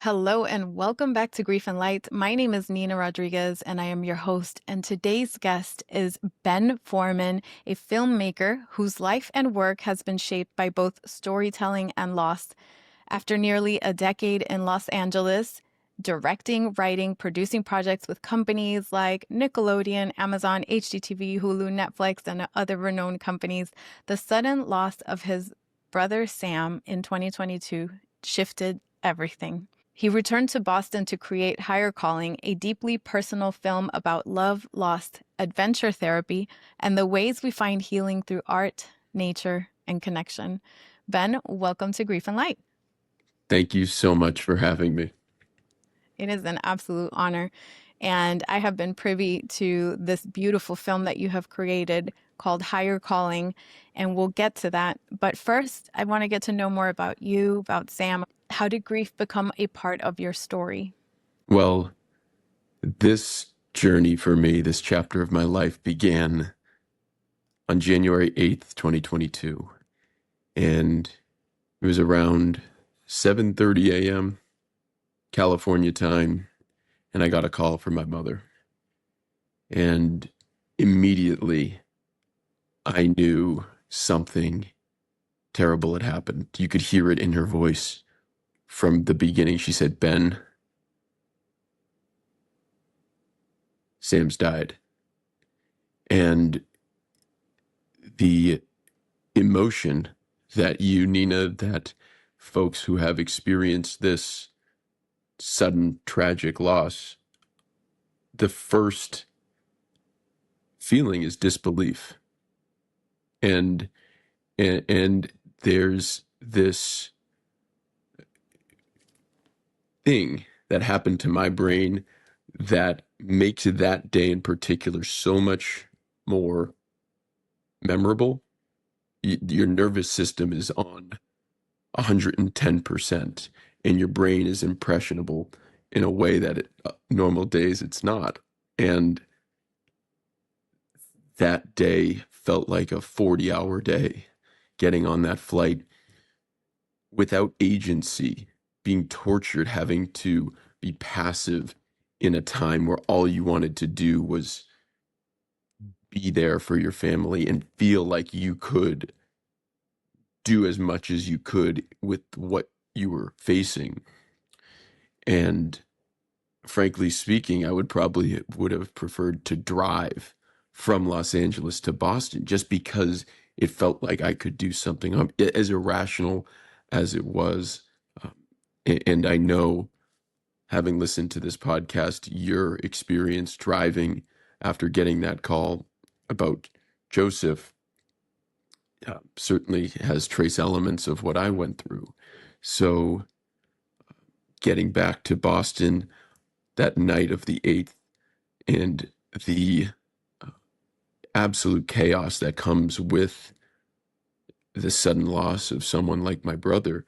Hello and welcome back to Grief and Light. My name is Nina Rodriguez and I am your host. And today's guest is Ben Forman, a filmmaker whose life and work has been shaped by both storytelling and loss. After nearly a decade in Los Angeles, directing, writing, producing projects with companies like Nickelodeon, Amazon, HGTV, Hulu, Netflix, and other renowned companies, the sudden loss of his brother Sam in 2022 shifted everything. He returned to Boston to create Higher Calling, a deeply personal film about love, loss, adventure therapy, and the ways we find healing through art, nature, and connection. Ben, welcome to Grief and Light. Thank you so much for having me. It is an absolute honor. And I have been privy to this beautiful film that you have created called Higher Calling, and we'll get to that. But first, I want to get to know more about you, about Sam. How did grief become a part of your story? Well, this journey for me, this chapter of my life began on January 8th, 2022. And it was around 7:30 a.m. California time, and I got a call from my mother. And immediately I knew something terrible had happened. You could hear it in her voice from the beginning. She said, "Ben, Sam's died." And the emotion that you, Nina, that folks who have experienced this sudden tragic loss, the first feeling is disbelief. And there's this thing that happened to my brain that makes that day in particular so much more memorable. Your nervous system is on 110%, and your brain is impressionable in a way that normal days it's not. And that day felt like a 40-hour day, getting on that flight without agency, being tortured, having to be passive in a time where all you wanted to do was be there for your family and feel like you could do as much as you could with what you were facing. And frankly speaking, I would have preferred to drive from Los Angeles to Boston just because it felt like I could do something, as irrational as it was. Um, and I know, having listened to this podcast, your experience driving after getting that call about Joseph certainly has trace elements of what I went through. So getting back to Boston that night of the 8th, and the absolute chaos that comes with the sudden loss of someone like my brother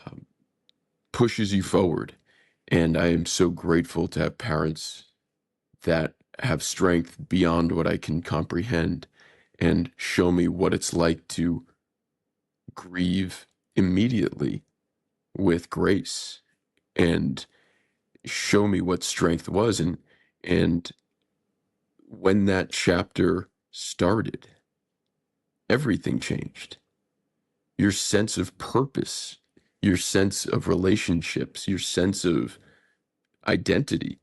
um, pushes you forward. And I am so grateful to have parents that have strength beyond what I can comprehend and show me what it's like to grieve immediately with grace, and show me what strength was. And when that chapter started, everything changed. Your sense of purpose, your sense of relationships, your sense of identity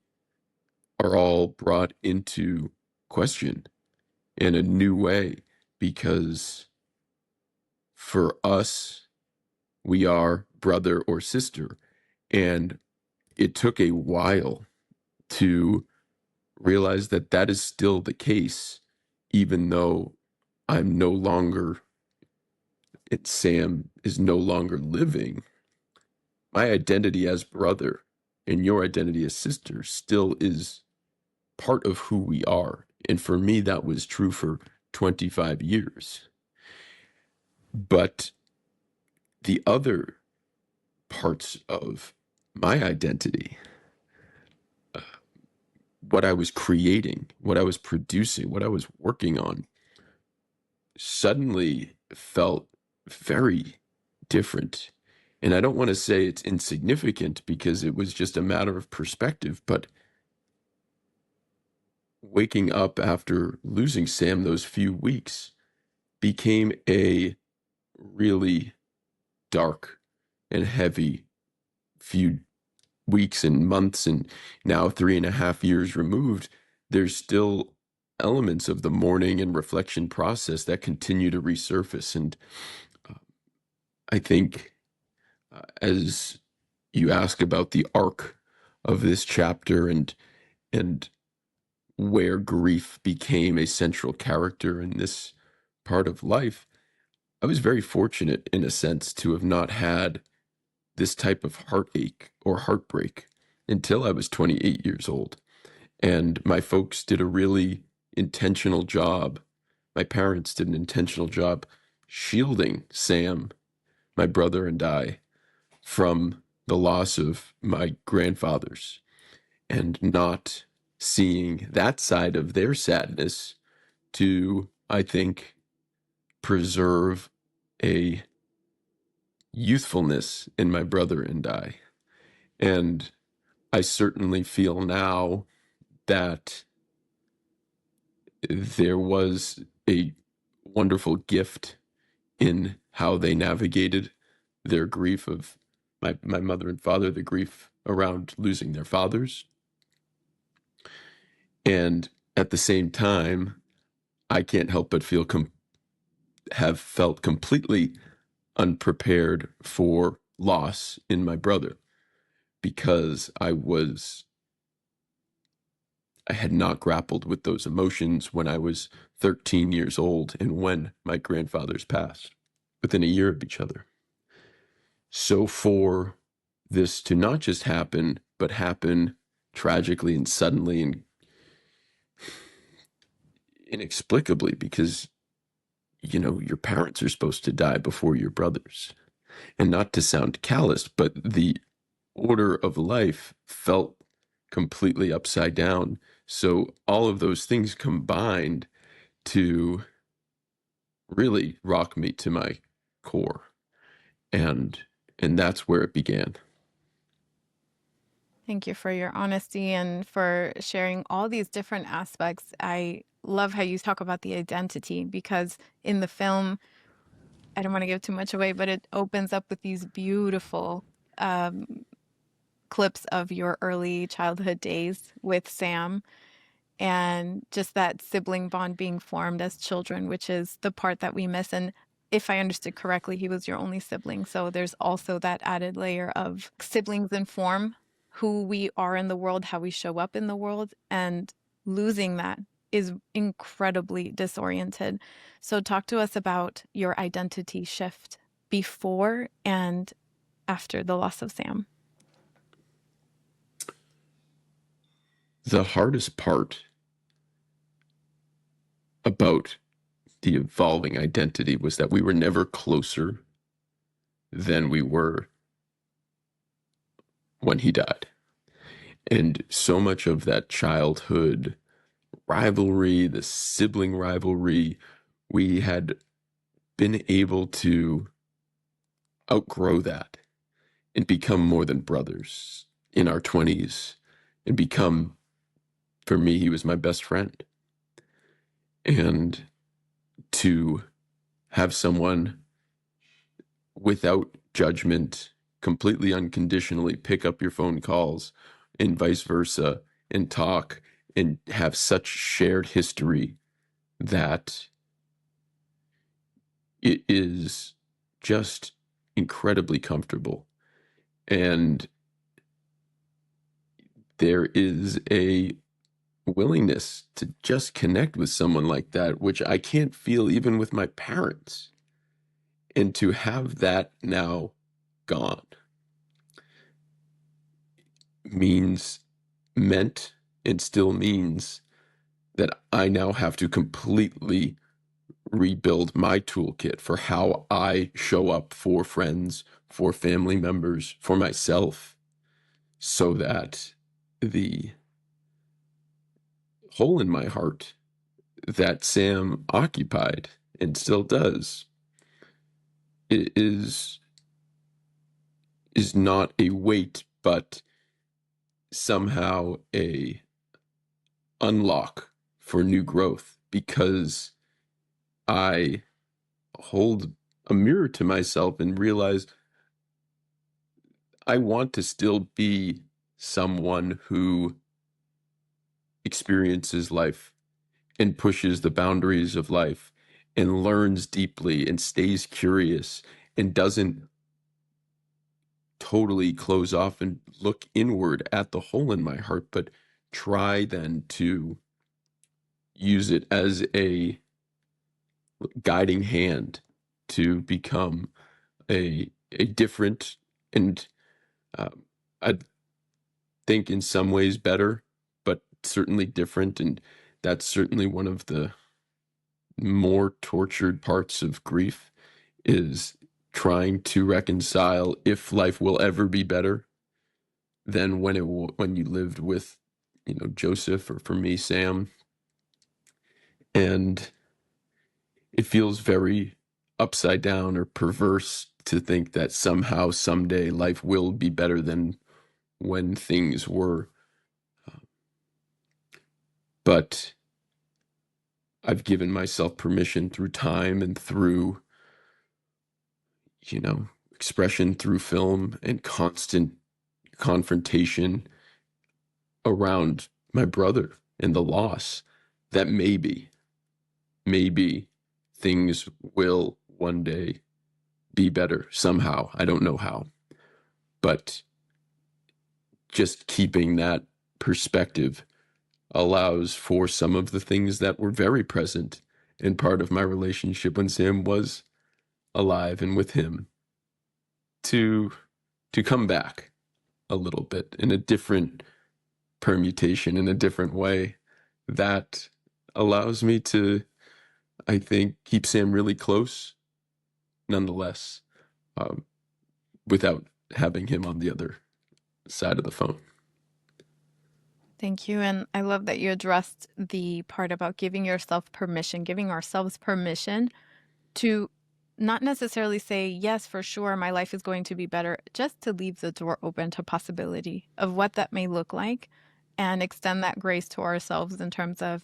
are all brought into question in a new way, because for us, we are brother or sister. And it took a while to realize that that is still the case, even though I'm no longer, Sam is no longer living. My identity as brother and your identity as sister still is part of who we are. And for me, that was true for 25 years. But the other parts of my identity, what I was creating, what I was producing, what I was working on, suddenly felt very different. And I don't want to say it's insignificant because it was just a matter of perspective, but waking up after losing Sam those few weeks became a really dark and heavy few weeks and months, and now 3.5 years removed, there's still elements of the mourning and reflection process that continue to resurface. And uh, I think as you ask about the arc of this chapter and where grief became a central character in this part of life, I was very fortunate in a sense to have not had this type of heartache or heartbreak until I was 28 years old. And my folks did a really intentional job. My parents did an intentional job shielding Sam, my brother, and I from the loss of my grandfathers and not seeing that side of their sadness to, I think, preserve a youthfulness in my brother and I. And I certainly feel now that there was a wonderful gift in how they navigated their grief of my mother and father, the grief around losing their fathers. And at the same time, I can't help but have felt completely unprepared for loss in my brother because I had not grappled with those emotions when I was 13 years old and when my grandfathers passed within a year of each other. So for this to not just happen, but happen tragically and suddenly and inexplicably, because, your parents are supposed to die before your brothers. And not to sound callous, but the order of life felt completely upside down. So all of those things combined to really rock me to my core. And and that's where it began. Thank you for your honesty and for sharing all these different aspects. I love how you talk about the identity because in the film, I don't want to give too much away, but it opens up with these beautiful um, clips of your early childhood days with Sam and just that sibling bond being formed as children, which is the part that we miss. And if I understood correctly, he was your only sibling. So there's also that added layer of siblings inform who we are in the world, how we show up in the world, and losing that is incredibly disoriented. So talk to us about your identity shift before and after the loss of Sam. The hardest part about the evolving identity was that we were never closer than we were when he died. And so much of that childhood rivalry, the sibling rivalry, we had been able to outgrow that and become more than brothers in our 20s and become, for me, he was my best friend. And to have someone without judgment, completely unconditionally pick up your phone calls and vice versa and talk and have such shared history that it is just incredibly comfortable. And there is a willingness to just connect with someone like that, which I can't feel even with my parents. And to have that now gone means meant and still means that I now have to completely rebuild my toolkit for how I show up for friends, for family members, for myself, so that the hole in my heart that Sam occupied and still does is is not a weight, but somehow a unlock for new growth, because I hold a mirror to myself and realize I want to still be someone who experiences life and pushes the boundaries of life and learns deeply and stays curious and doesn't totally close off and look inward at the hole in my heart, but try then to use it as a guiding hand to become a different and I think in some ways better, but certainly different. And that's certainly one of the more tortured parts of grief, is trying to reconcile if life will ever be better than when you lived with, Joseph, or for me, Sam. And it feels very upside down or perverse to think that somehow someday life will be better than when things were. But I've given myself permission through time and through, expression through film and constant confrontation around my brother and the loss, that maybe things will one day be better somehow. I don't know how, but just keeping that perspective allows for some of the things that were very present in part of my relationship when Sam was alive and with him to come back a little bit in a different permutation, in a different way that allows me to, I think, keep Sam really close nonetheless, um, without having him on the other side of the phone. Thank you. And I love that you addressed the part about giving yourself permission, giving ourselves permission to not necessarily say, yes, for sure, my life is going to be better, just to leave the door open to possibility of what that may look like and extend that grace to ourselves in terms of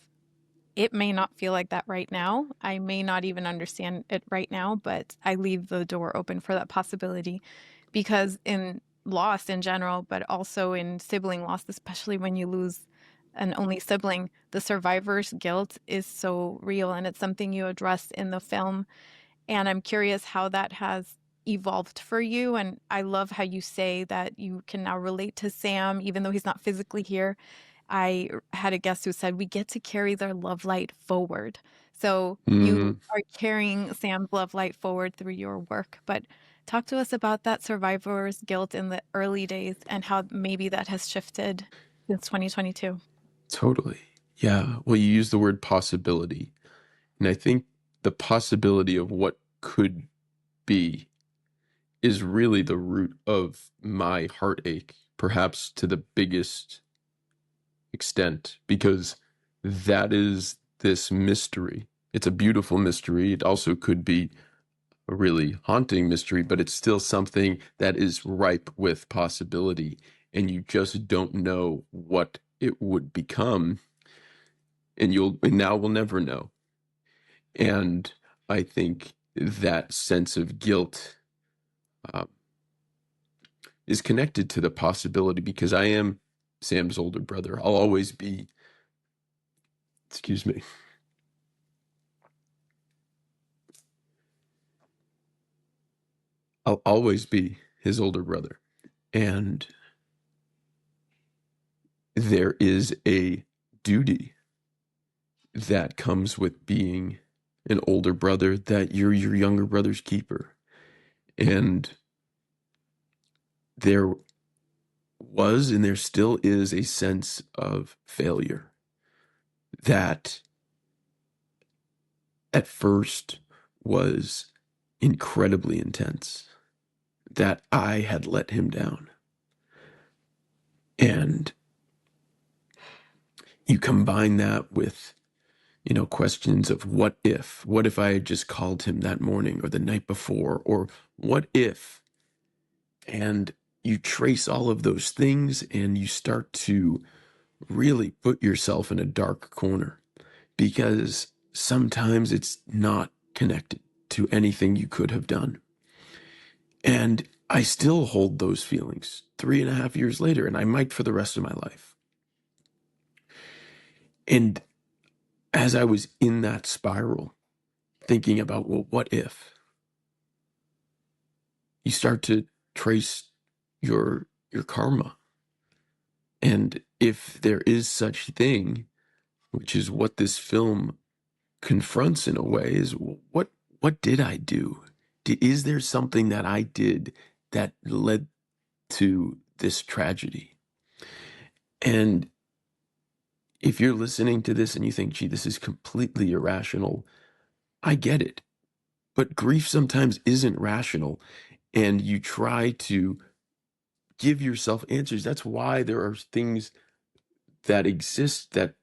it may not feel like that right now. I may not even understand it right now, but I leave the door open for that possibility because in loss in general, but also in sibling loss, especially when you lose an only sibling, the survivor's guilt is so real. And it's something you address in the film. And I'm curious how that has evolved for you. And I love how you say that you can now relate to Sam, even though he's not physically here. I had a guest who said we get to carry their love light forward. So you Mm, are carrying Sam's love light forward through your work. But talk to us about that survivor's guilt in the early days and how maybe that has shifted since 2022. totally. Yeah. Well, you use the word possibility. And I think the possibility of what could be is really the root of my heartache, perhaps to the biggest extent, because that is this mystery. It's a beautiful mystery. It also could be a really haunting mystery, but it's still something that is ripe with possibility, and you just don't know what it would become, and now we'll never know. And I think that sense of guilt uh, is connected to the possibility, because I am Sam's older brother. I'll always be, excuse me, I'll always be his older brother. And there is a duty that comes with being an older brother, that you're your younger brother's keeper. And there was, and there still is, a sense of failure that at first was incredibly intense, that I had let him down. And you combine that with, questions of what if I had just called him that morning or the night before, or what if, and you trace all of those things and you start to really put yourself in a dark corner because sometimes it's not connected to anything you could have done. And I still hold those feelings 3.5 years later, and I might for the rest of my life. And as I was in that spiral, thinking about, well, what if? You start to trace your karma. And if there is such thing, which is what this film confronts in a way, is what did I do? Is there something that I did that led to this tragedy? And if you're listening to this and you think, gee, this is completely irrational, I get it. But grief sometimes isn't rational, and you try to give yourself answers. That's why there are things that exist that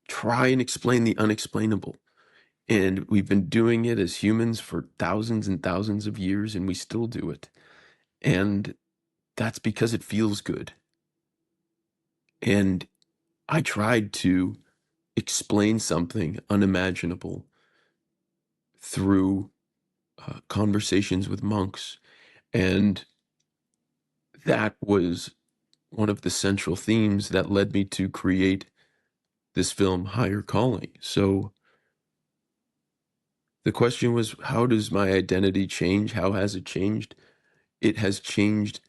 try and explain the unexplainable. And we've been doing it as humans for thousands and thousands of years, and we still do it. And that's because it feels good. And I tried to explain something unimaginable through conversations with monks. And that was one of the central themes that led me to create this film, Higher Calling. So the question was, how does my identity change? How has it changed? It has changed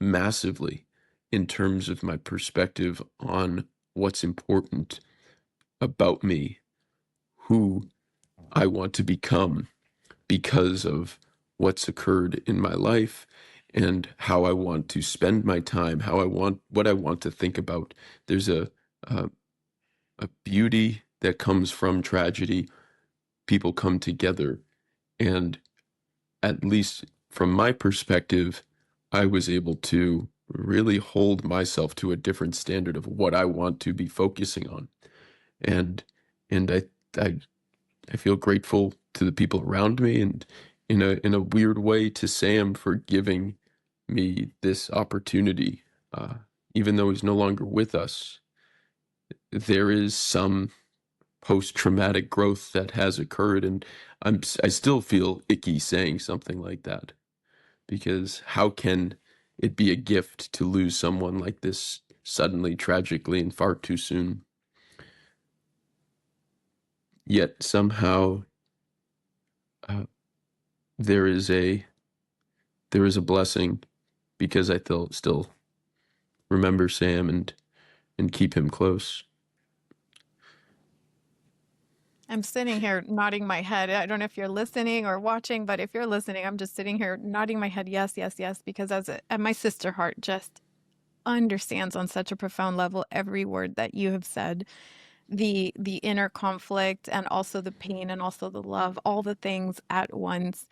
massively in terms of my perspective on what's important about me, who I want to become because of what's occurred in my life and how I want to spend my time, what I want to think about. There's a, a beauty that comes from tragedy. People come together, and at least from my perspective, I was able to really hold myself to a different standard of what I want to be focusing on. And and I I feel grateful to the people around me, and in a weird way to Sam for giving me this opportunity. Uh, Even though he's no longer with us, there is some post-traumatic growth that has occurred, and I still feel icky saying something like that, because how can it be a gift to lose someone like this suddenly, tragically, and far too soon? Yet somehow uh, there is a blessing because I still remember Sam and keep him close. I'm sitting here nodding my head. I don't know if you're listening or watching, but if you're listening, I'm just sitting here nodding my head, yes, yes, yes, because and my sister heart just understands on such a profound level every word that you have said. The inner conflict and also the pain and also the love, all the things at once.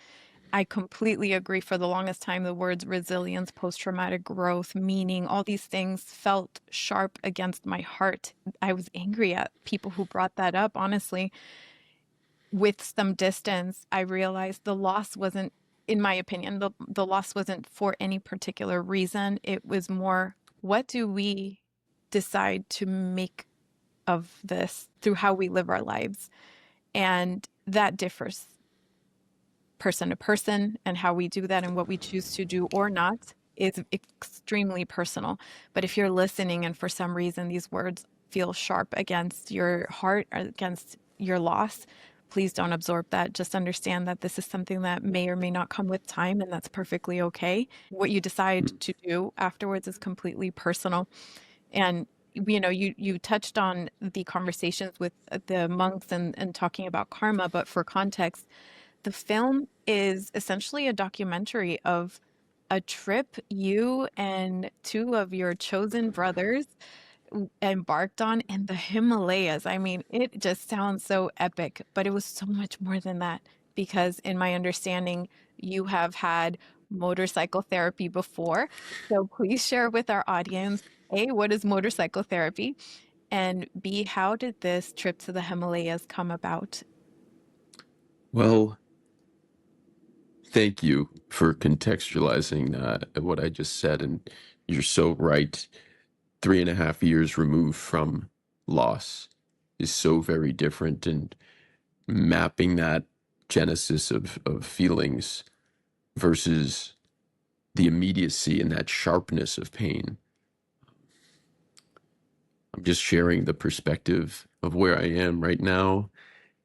I completely agree. For the longest time, the words resilience, post-traumatic growth, meaning, all these things felt sharp against my heart. I was angry at people who brought that up, honestly. With some distance, I realized the loss wasn't, in my opinion, the loss wasn't for any particular reason. It was more, what do we decide to make of this through how we live our lives? And that differs person to person, and how we do that and what we choose to do or not is extremely personal. But if you're listening and for some reason these words feel sharp against your heart or against your loss, please don't absorb that. Just understand that this is something that may or may not come with time, and that's perfectly okay. What you decide to do afterwards is completely personal. And you touched on the conversations with the monks and talking about karma, but for context, the film is essentially a documentary of a trip you and two of your chosen brothers embarked on in the Himalayas. I mean, it just sounds so epic, but it was so much more than that because, in my understanding, you have had motorcycle therapy before. So please share with our audience, A, what is motorcycle therapy? And B, how did this trip to the Himalayas come about? Well, Thank you for contextualizing what I just said. And you're so right. 3.5 years removed from loss is so very different. And mapping that genesis of feelings versus the immediacy and that sharpness of pain. I'm just sharing the perspective of where I am right now.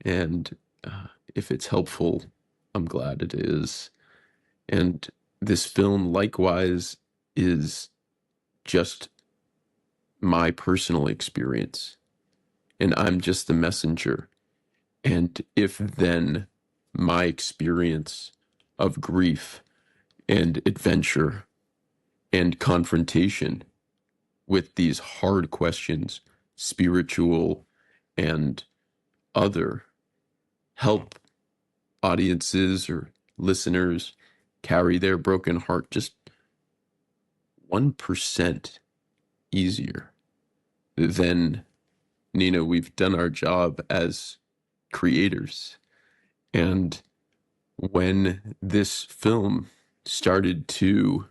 And if it's helpful, I'm glad it is. And this film, likewise, is just my personal experience. And I'm just the messenger. And if then my experience of grief and adventure and confrontation with these hard questions, spiritual and other, help audiences or listeners carry their broken heart just 1% easier, then, Nina, we've done our job as creators. And when this film started to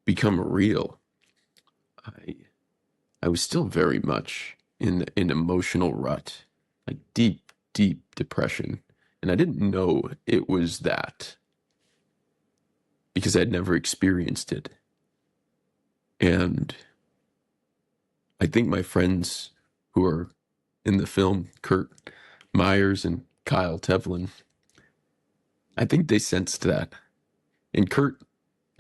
become real, I I was still very much in an emotional rut, like deep, deep depression. And I didn't know it was that because I'd never experienced it. And I think my friends who are in the film, Kurt Myers and Kyle Tevlin, I think they sensed that. And Kurt,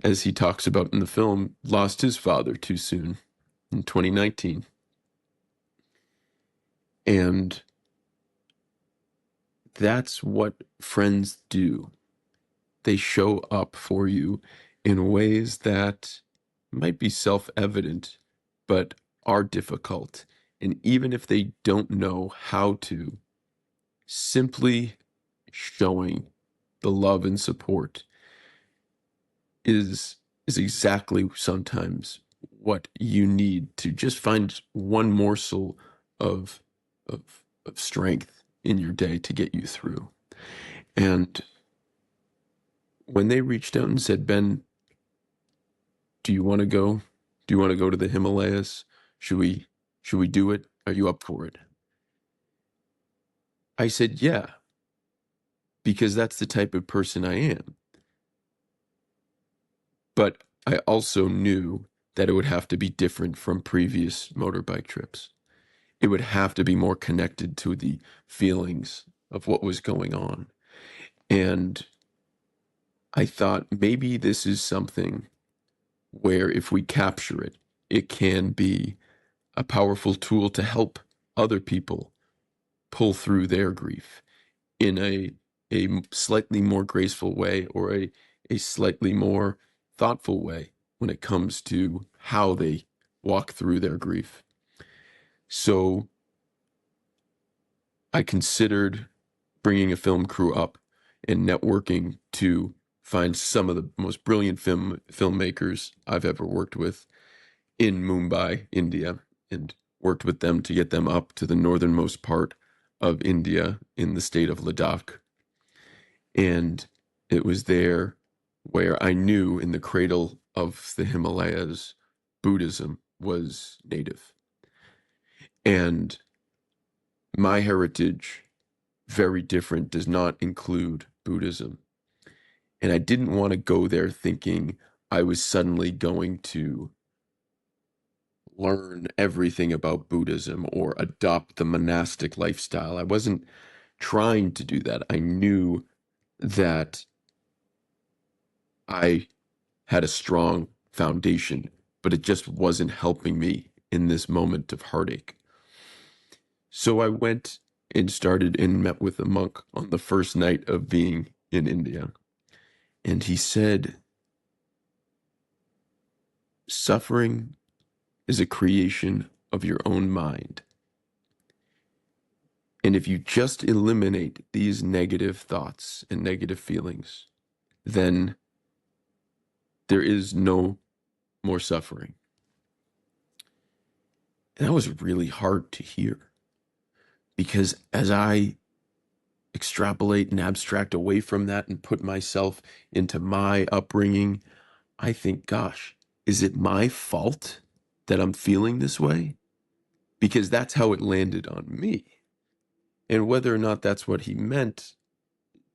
as he talks about in the film, lost his father too soon in 2019. And that's what friends do. They show up for you in ways that might be self-evident, but are difficult. And even if they don't know how to, simply showing the love and support is exactly sometimes what you need to just find one morsel of of of strength in your day to get you through. And when they reached out and said, Ben, do you want to go? Do you want to go to the Himalayas? Should we do it? Are you up for it? I said, yeah, because that's the type of person I am. But I also knew that it would have to be different from previous motorbike trips. It would have to be more connected to the feelings of what was going on. And I thought maybe this is something where if we capture it, it can be a powerful tool to help other people pull through their grief in a slightly more graceful way or a slightly more thoughtful way when it comes to how they walk through their grief. So I considered bringing a film crew up and networking to find some of the most brilliant filmmakers I've ever worked with in Mumbai, India, and worked with them to get them up to the northernmost part of India in the state of Ladakh. And it was there where I knew in the cradle of the Himalayas, Buddhism was native. And my heritage, very different, does not include Buddhism. And I didn't want to go there thinking I was suddenly going to learn everything about Buddhism or adopt the monastic lifestyle. I wasn't trying to do that. I knew that I had a strong foundation, but it just wasn't helping me in this moment of heartache. So I went and started and met with a monk on the first night of being in India. And he said, suffering is a creation of your own mind. And if you just eliminate these negative thoughts and negative feelings, then there is no more suffering. And that was really hard to hear because as I extrapolate and abstract away from that and put myself into my upbringing, I think, gosh, is it my fault that I'm feeling this way? Because that's how it landed on me. And whether or not that's what he meant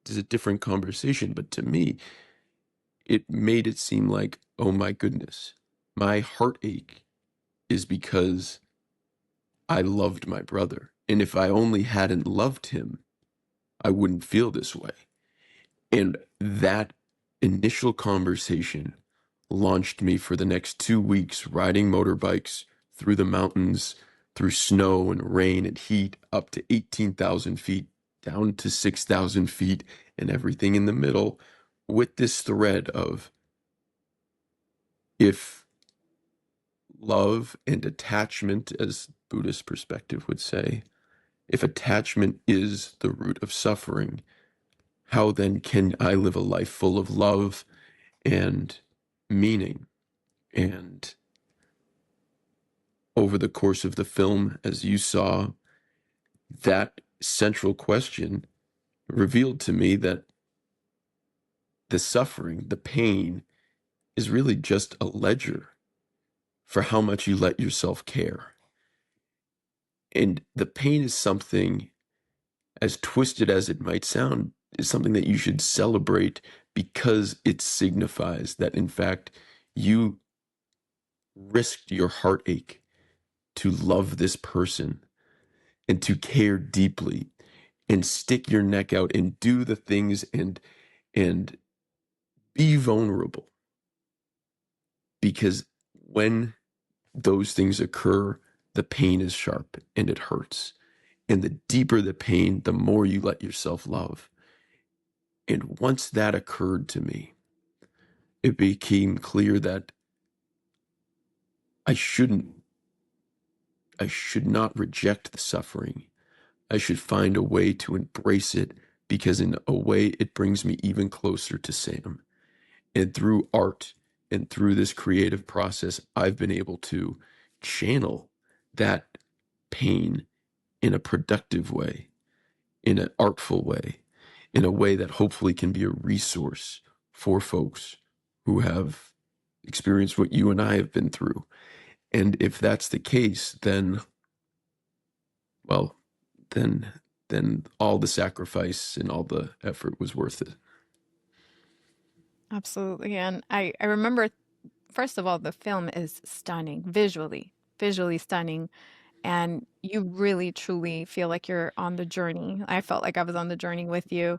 is a different conversation. But to me, it made it seem like, oh my goodness, my heartache is because I loved my brother. And if I only hadn't loved him, I wouldn't feel this way. And that initial conversation launched me for the next 2 weeks riding motorbikes through the mountains, through snow and rain and heat, up to 18,000 feet, down to 6,000 feet, and everything in the middle, with this thread of, if love and attachment, as Buddhist perspective would say, if attachment is the root of suffering, how then can I live a life full of love and meaning? And over the course of the film, as you saw, that central question revealed to me that the suffering, the pain, is really just a ledger for how much you let yourself care. And the pain is something, as twisted as it might sound, is something that you should celebrate because it signifies that, in fact, you risked your heartache to love this person and to care deeply and stick your neck out and do the things and be vulnerable, because when those things occur, the pain is sharp and it hurts, and the deeper the pain, the more you let yourself love. And once that occurred to me, it became clear that I shouldn't I should not reject the suffering. I should find a way to embrace it, because in a way it brings me even closer to Sam. And through art and through this creative process, I've been able to channel that pain in a productive way, in an artful way, in a way that hopefully can be a resource for folks who have experienced what you and I have been through. And if that's the case, then, well, then then all the sacrifice and all the effort was worth it. Absolutely. And I remember, first of all, the film is stunning visually stunning. And you really truly feel like you're on the journey. I felt like I was on the journey with you,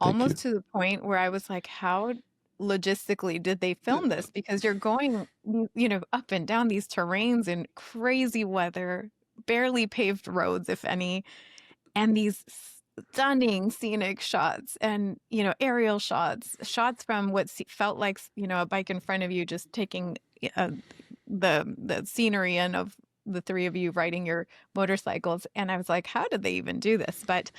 Thank almost you. to the point where I was like, how logistically did they film this? Because you're going, up and down these terrains in crazy weather, barely paved roads, if any, and these stunning scenic shots and, aerial shots, shots from what felt like, a bike in front of you, just taking uh, the scenery in of the three of you riding your motorcycles. And I was like, how did they even do this? But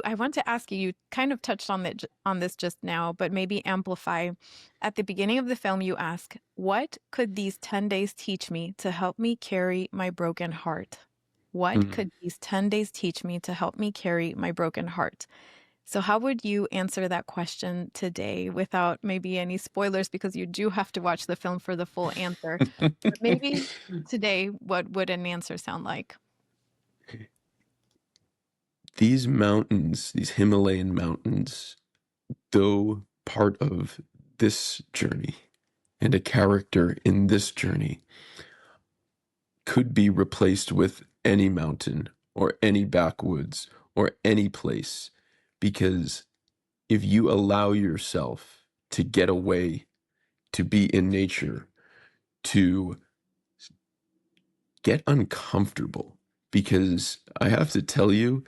I want to ask you, you kind of touched on that on this just now, but maybe amplify. At the beginning of the film, you ask, what could these 10 days teach me to help me carry my broken heart? What Mm. could these 10 days teach me to help me carry my broken heart? So, how would you answer that question today without maybe any spoilers? Because you do have to watch the film for the full answer. But maybe today, what would an answer sound like? These mountains, these Himalayan mountains, though part of this journey and a character in this journey, could be replaced with any mountain or any backwoods or any place. Because if you allow yourself to get away, to be in nature, to get uncomfortable, because I have to tell you,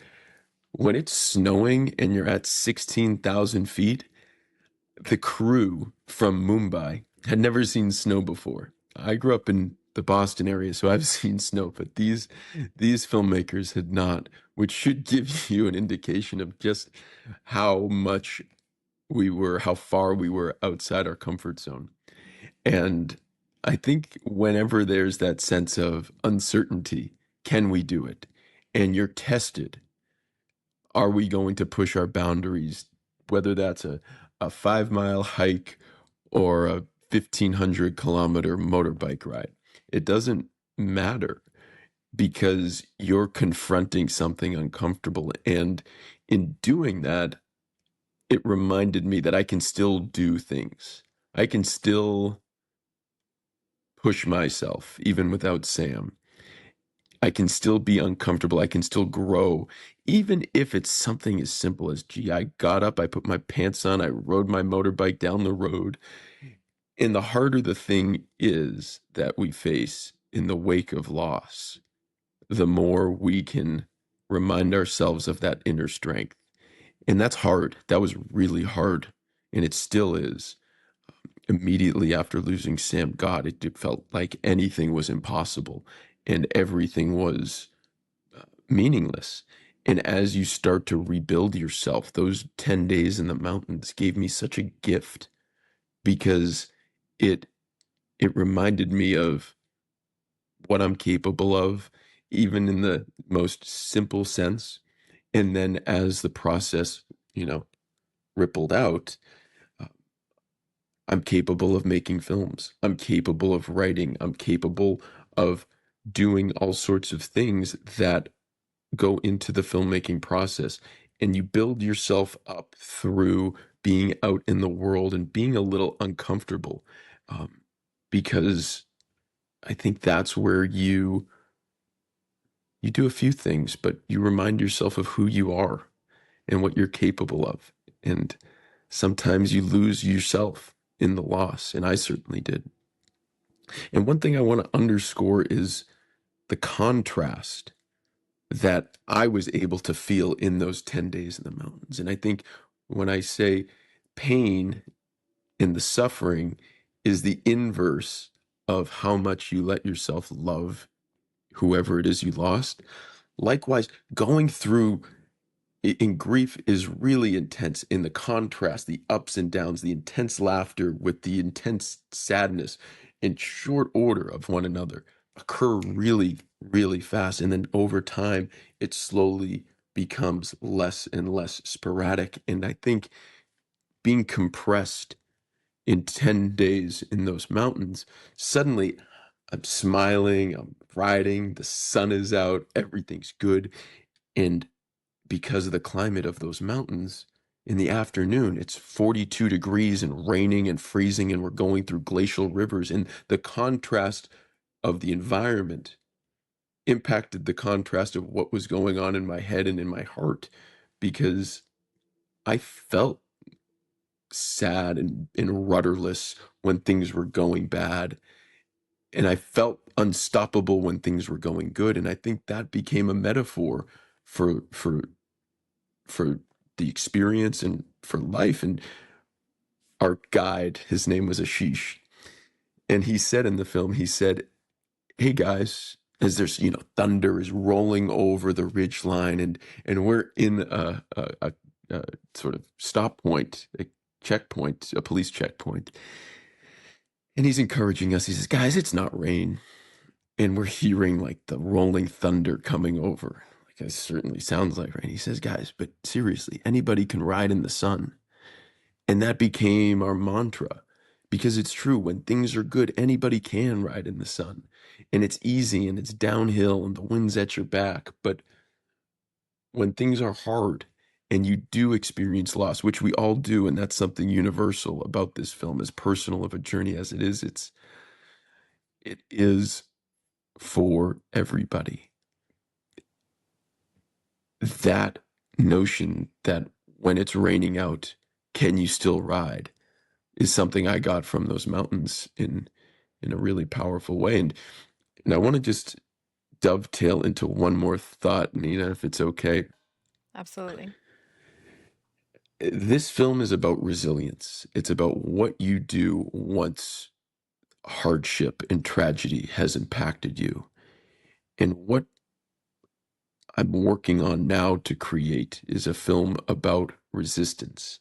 when it's snowing and you're at 16,000 feet, the crew from Mumbai had never seen snow before. I grew up in the Boston area, so I've seen snow, but these filmmakers had not, which should give you an indication of just how much how far we were outside our comfort zone. And I think whenever there's that sense of uncertainty, can we do it? And you're tested, are we going to push our boundaries, whether that's a 5 mile hike or a 1,500 kilometer motorbike ride? It doesn't matter because you're confronting something uncomfortable. And in doing that, it reminded me that I can still do things. I can still push myself, even without Sam. I can still be uncomfortable. I can still grow, even if it's something as simple as, gee, I got up, I put my pants on, I rode my motorbike down the road. And the harder the thing is that we face in the wake of loss, the more we can remind ourselves of that inner strength. And that's hard. That was really hard. And it still is. Immediately after losing Sam, God, it felt like anything was impossible and everything was meaningless. And as you start to rebuild yourself, those 10 days in the mountains gave me such a gift because it it reminded me of what I'm capable of, even in the most simple sense. And then as the process, rippled out, uh, I'm capable of making films. I'm capable of writing. I'm capable of doing all sorts of things that go into the filmmaking process. And you build yourself up through being out in the world and being a little uncomfortable. Um, because I think that's where you do a few things, but you remind yourself of who you are and what you're capable of. And sometimes you lose yourself in the loss, and I certainly did. And one thing I want to underscore is the contrast that I was able to feel in those 10 days in the mountains. And I think when I say pain and the suffering is the inverse of how much you let yourself love whoever it is you lost. Likewise, going through in grief is really intense in the contrast, the ups and downs, the intense laughter with the intense sadness in short order of one another occur really, really fast. And then over time, it slowly becomes less and less sporadic. And I think being compressed in 10 days in those mountains, suddenly I'm smiling, I'm riding, the sun is out, everything's good. And because of the climate of those mountains, in the afternoon, it's 42 degrees and raining and freezing, and we're going through glacial rivers. And the contrast of the environment impacted the contrast of what was going on in my head and in my heart because I felt sad and rudderless when things were going bad. And I felt unstoppable when things were going good. And I think that became a metaphor for for for the experience and for life. And our guide, his name was Ashish, and he said in the film, he said, "Hey guys." As there's, thunder is rolling over the ridge line, and we're in a sort of stop point, a checkpoint, a police checkpoint, and he's encouraging us. He says, "Guys, it's not rain," and we're hearing like the rolling thunder coming over. Like it certainly sounds like rain. He says, "Guys, but seriously, anybody can ride in the sun." And that became our mantra because it's true. When things are good, anybody can ride in the sun and it's easy and it's downhill and the wind's at your back. But when things are hard and you do experience loss, which we all do, and that's something universal about this film, as personal of a journey as it is for everybody. That notion that when it's raining out, can you still ride? Is something I got from those mountains in a really powerful way. And I want to just dovetail into one more thought, Nina, if it's okay. Absolutely. This film is about resilience. It's about what you do once hardship and tragedy has impacted you. And what I'm working on now to create is a film about resistance.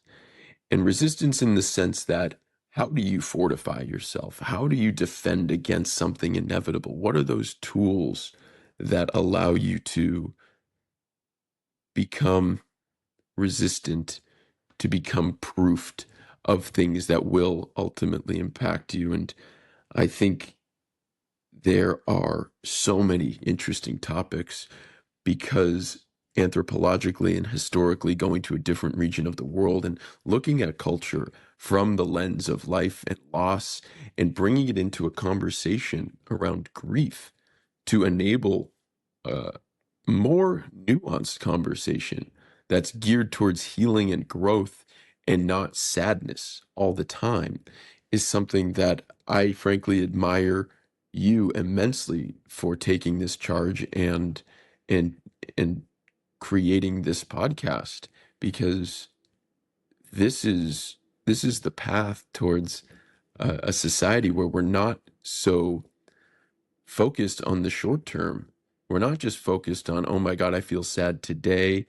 And resistance in the sense that how do you fortify yourself? How do you defend against something inevitable? What are those tools that allow you to become resistant to become proofed of things that will ultimately impact you. And I think there are so many interesting topics because anthropologically and historically going to a different region of the world and looking at culture from the lens of life and loss and bringing it into a conversation around grief to enable a more nuanced conversation that's geared towards healing and growth and not sadness all the time is something that I frankly admire you immensely for taking this charge and and creating this podcast because this is this is the path towards a society where we're not so focused on the short term. We're not just focused on, oh my God, I feel sad today.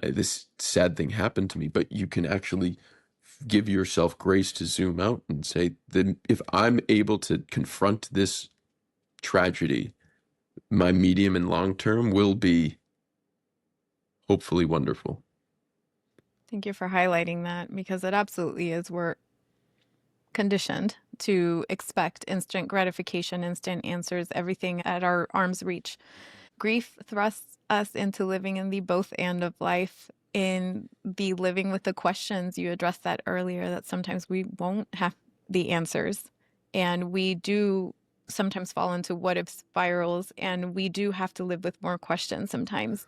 This sad thing happened to me, but you can actually give yourself grace to zoom out and say, then if I'm able to confront this tragedy, my medium and long term will be hopefully wonderful. Thank you for highlighting that because it absolutely is. We're conditioned to expect instant gratification, instant answers, everything at our arm's reach. Grief thrusts us into living in the both and of life, in the living with the questions. You addressed that earlier, that sometimes we won't have the answers. And we do sometimes fall into what if spirals, and we do have to live with more questions sometimes.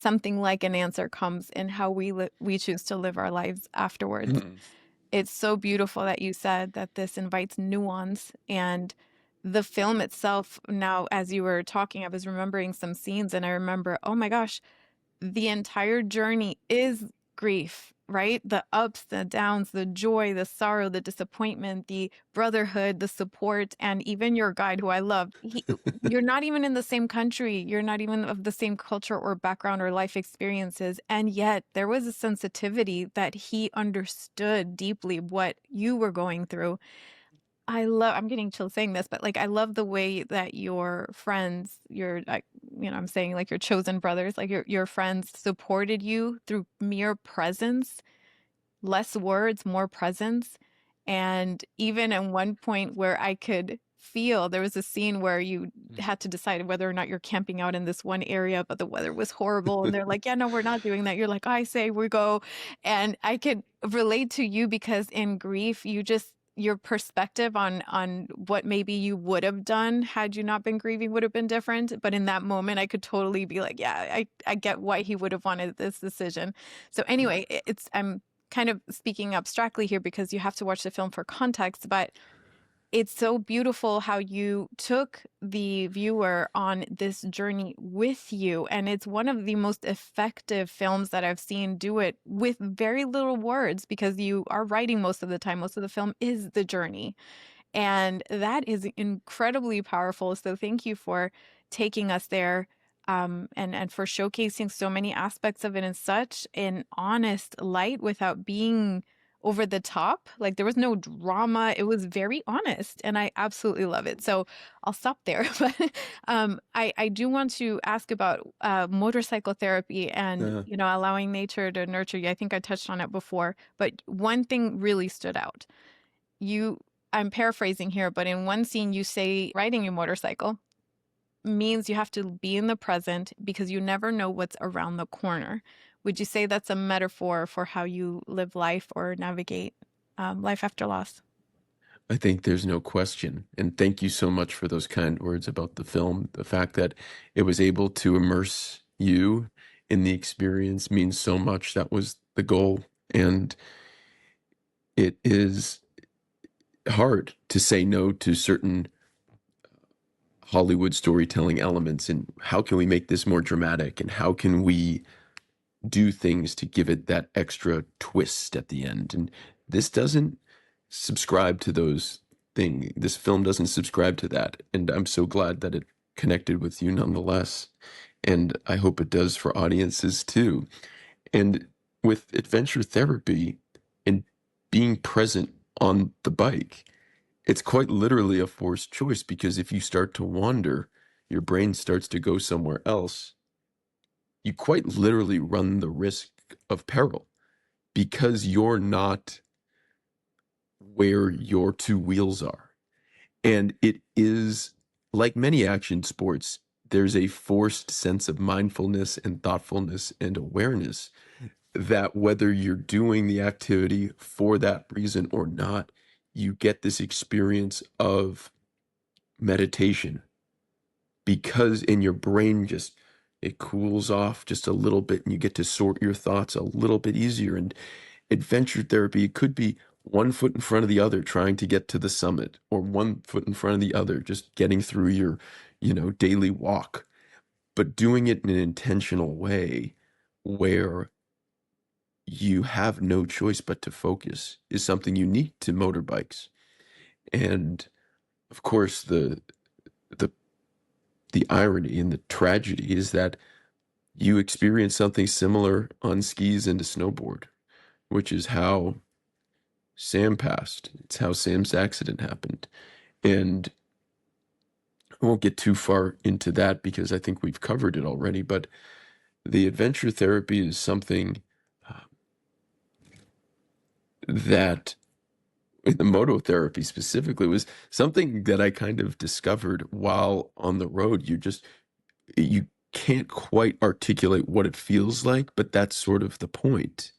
Something like an answer comes in how we choose to live our lives afterwards. It's so beautiful that you said that this invites nuance, and the film itself. Now, as you were talking, I was remembering some scenes and I remember, oh my gosh, the entire journey is grief, right? The ups, the downs, the joy, the sorrow, the disappointment, the brotherhood, the support, and even your guide, who I love. You're not even in the same country. You're not even of the same culture or background or life experiences. And yet there was a sensitivity that he understood deeply what you were going through. I'm getting chills saying this, but like, I love the way that your friends, I'm saying like your chosen brothers, like your friends supported you through mere presence, less words, more presence. And even at one point where I could feel, there was a scene where you had to decide whether or not you're camping out in this one area, but the weather was horrible. And they're like, yeah, no, we're not doing that. You're like, I say we go. And I could relate to you because in grief, your perspective on what maybe you would have done had you not been grieving would have been different. But in that moment, I could totally be like, yeah, I get why he would have wanted this decision. So anyway, I'm kind of speaking abstractly here because you have to watch the film for context, but it's so beautiful how you took the viewer on this journey with you. And it's one of the most effective films that I've seen do it with very little words because you are writing most of the time. Most of the film is the journey. And that is incredibly powerful. So thank you for taking us there, and for showcasing so many aspects of it in such an honest light without being over the top. Like there was no drama. It was very honest, and I absolutely love it. So I'll stop there. But I do want to ask about motorcycle therapy and Uh, allowing nature to nurture you. I think I touched on it before, but one thing really stood out. You I'm paraphrasing here, but in one scene you say riding a motorcycle means you have to be in the present because you never know what's around the corner. Would you say that's a metaphor for how you live life or navigate life after loss? I think there's no question. And thank you so much for those kind words about the film. The fact that it was able to immerse you in the experience means so much. That was the goal. And it is hard to say no to certain Hollywood storytelling elements. And how can we make this more dramatic? And how can we do things to give it that extra twist at the end? And this doesn't subscribe to those things. This film doesn't subscribe to that. And I'm so glad that it connected with you nonetheless. And I hope it does for audiences too. And with adventure therapy and being present on the bike, it's quite literally a forced choice because if you start to wander, your brain starts to go somewhere else. You quite literally run the risk of peril. because you're not where your two wheels are. And it is like many action sports, there's a forced sense of mindfulness and thoughtfulness and awareness that whether you're doing the activity for that reason or not, you get this experience of meditation because in your brain just it cools off just a little bit and you get to sort your thoughts a little bit easier. And adventure therapy, it could be one foot in front of the other trying to get to the summit, or one foot in front of the other just getting through your, daily walk, but doing it in an intentional way where you have no choice but to focus is something unique to motorbikes. And of course, the the irony and the tragedy is that you experience something similar on skis and a snowboard, which is how Sam passed. It's how Sam's accident happened. And I won't get too far into that because I think we've covered it already, but the adventure therapy is something uh, that, the mototherapy specifically, was something that I kind of discovered while on the road. You can't quite articulate what it feels like, but that's sort of the point,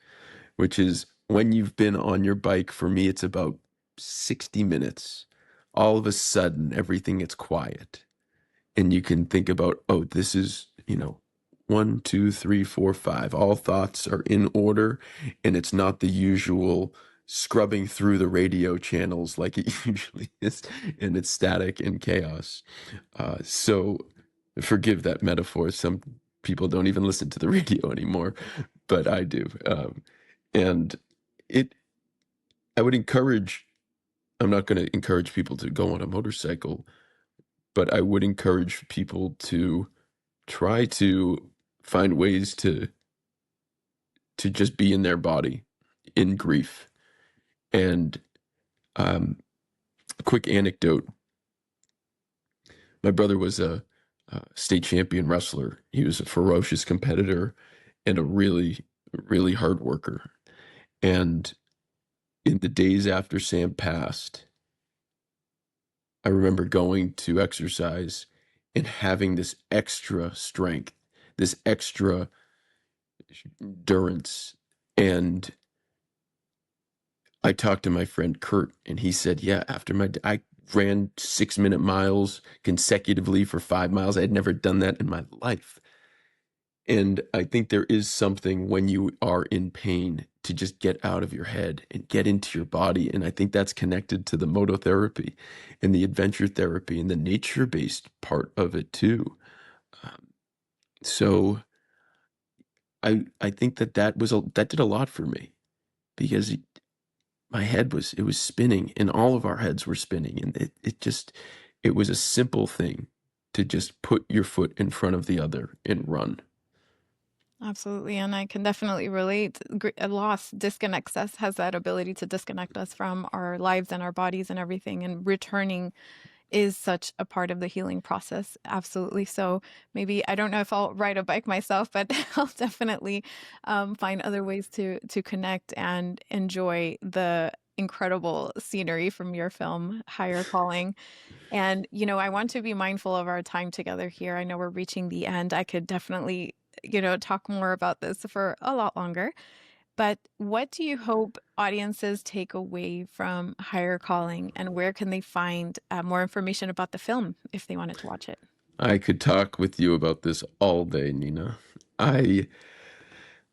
which is when you've been on your bike, for me, it's about 60 minutes. All of a sudden, everything gets quiet. And you can think about, oh, this is, one, two, three, four, five. All thoughts are in order. And it's not the usual scrubbing through the radio channels like it usually is. And it's static and chaos. So forgive that metaphor. Some people don't even listen to the radio anymore, but I do. And it, I would encourage, I'm not going to encourage people to go on a motorcycle, but I would encourage people to try to find ways to just be in their body in grief. And a quick anecdote: my brother was a state champion wrestler. He was a ferocious competitor and a really, really hard worker. And in the days after Sam passed, I remember going to exercise and having this extra strength, this extra endurance. And I talked to my friend Kurt, and he said, yeah, I ran 6-minute miles consecutively for 5 miles. I had never done that in my life. And I think there is something when you are in pain to just get out of your head and get into your body. And I think that's connected to the mototherapy and the adventure therapy and the nature-based part of it too. Um, so I think that did a lot for me because my head was spinning and all of our heads were spinning. And it was a simple thing to just put your foot in front of the other and run. Absolutely. And I can definitely relate. A loss disconnects us, has that ability to disconnect us from our lives and our bodies and everything. And returning is such a part of the healing process. Absolutely. So maybe I don't know if I'll ride a bike myself, but I'll definitely find other ways to connect and enjoy the incredible scenery from your film, Higher Calling. And, I want to be mindful of our time together here. I know we're reaching the end. I could definitely, talk more about this for a lot longer. But what do you hope audiences take away from Higher Calling, and where can they find more information about the film if they wanted to watch it? I could talk with you about this all day, Nina. I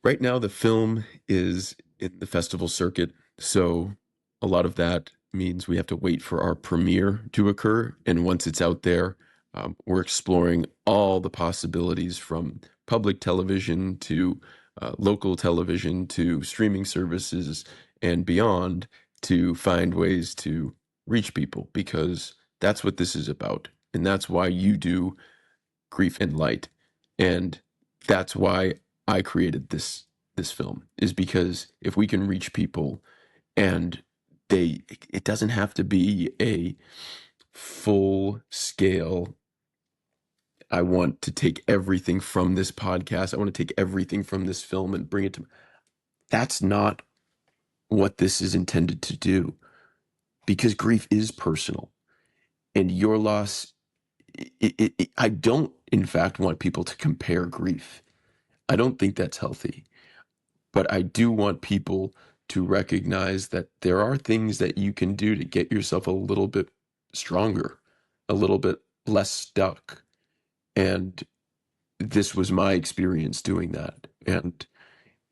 Right now the film is in the festival circuit, so a lot of that means we have to wait for our premiere to occur. And once it's out there, we're exploring all the possibilities from public television to local television to streaming services and beyond to find ways to reach people because that's what this is about. And that's why you do Grief and Light. And that's why I created this film, is because if we can reach people and it doesn't have to be a full scale, I want to take everything from this podcast, I want to take everything from this film and bring it to, that's not what this is intended to do, because grief is personal, and your loss, I don't, in fact, want people to compare grief. I don't think that's healthy. But I do want people to recognize that there are things that you can do to get yourself a little bit stronger, a little bit less stuck. And this was my experience doing that. And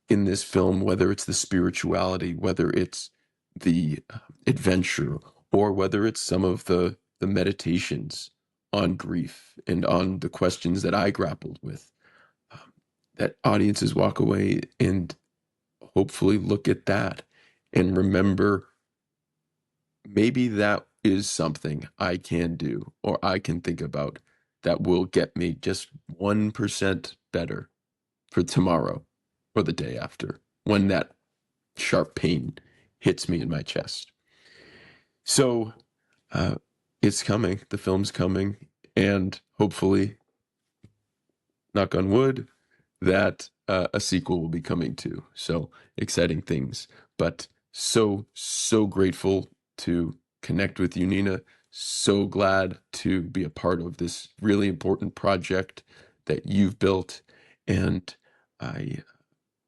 in this film, whether it's the spirituality, whether it's the adventure, or whether it's some of the meditations on grief and on the questions that I grappled with, um, that audiences walk away and hopefully look at that and remember, maybe that is something I can do or I can think about that will get me just 1% better for tomorrow or the day after when that sharp pain hits me in my chest. So uh, it's coming. The film's coming. And hopefully, knock on wood, that a sequel will be coming too. So exciting things. But so grateful to connect with you, Nina. So glad to be a part of this really important project that you've built. And I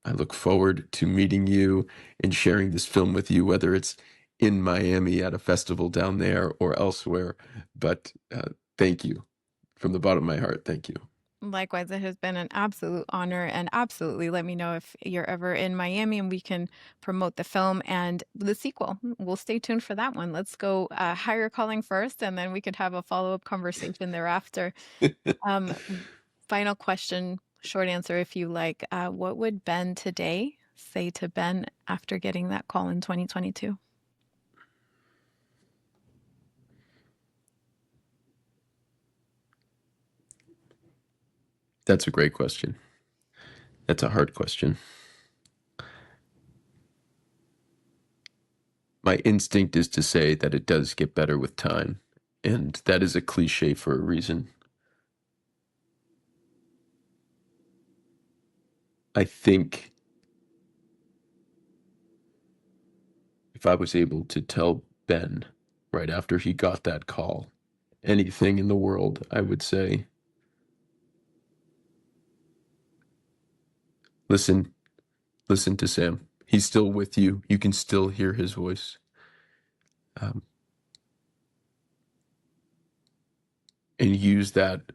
I look forward to meeting you and sharing this film with you, whether it's in Miami at a festival down there or elsewhere. But thank you from the bottom of my heart. Thank you. Likewise, it has been an absolute honor, and absolutely let me know if you're ever in Miami and we can promote the film and the sequel. We'll stay tuned for that one. Let's go higher calling first, and then we could have a follow-up conversation thereafter. Um, Final question, short answer if you like. What would Ben today say to Ben after getting that call in 2022? That's a great question. That's a hard question. My instinct is to say that it does get better with time, and that is a cliche for a reason. I think if I was able to tell Ben right after he got that call anything in the world, I would say, listen, listen to Sam. He's still with you. You can still hear his voice. Um, and use that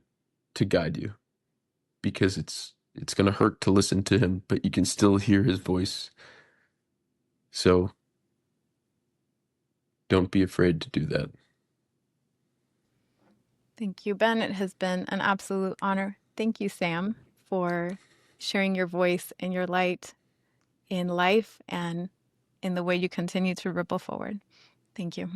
to guide you, because it's going to hurt to listen to him, but you can still hear his voice. So don't be afraid to do that. Thank you, Ben. It has been an absolute honor. Thank you, Sam, for sharing your voice and your light in life and in the way you continue to ripple forward. Thank you.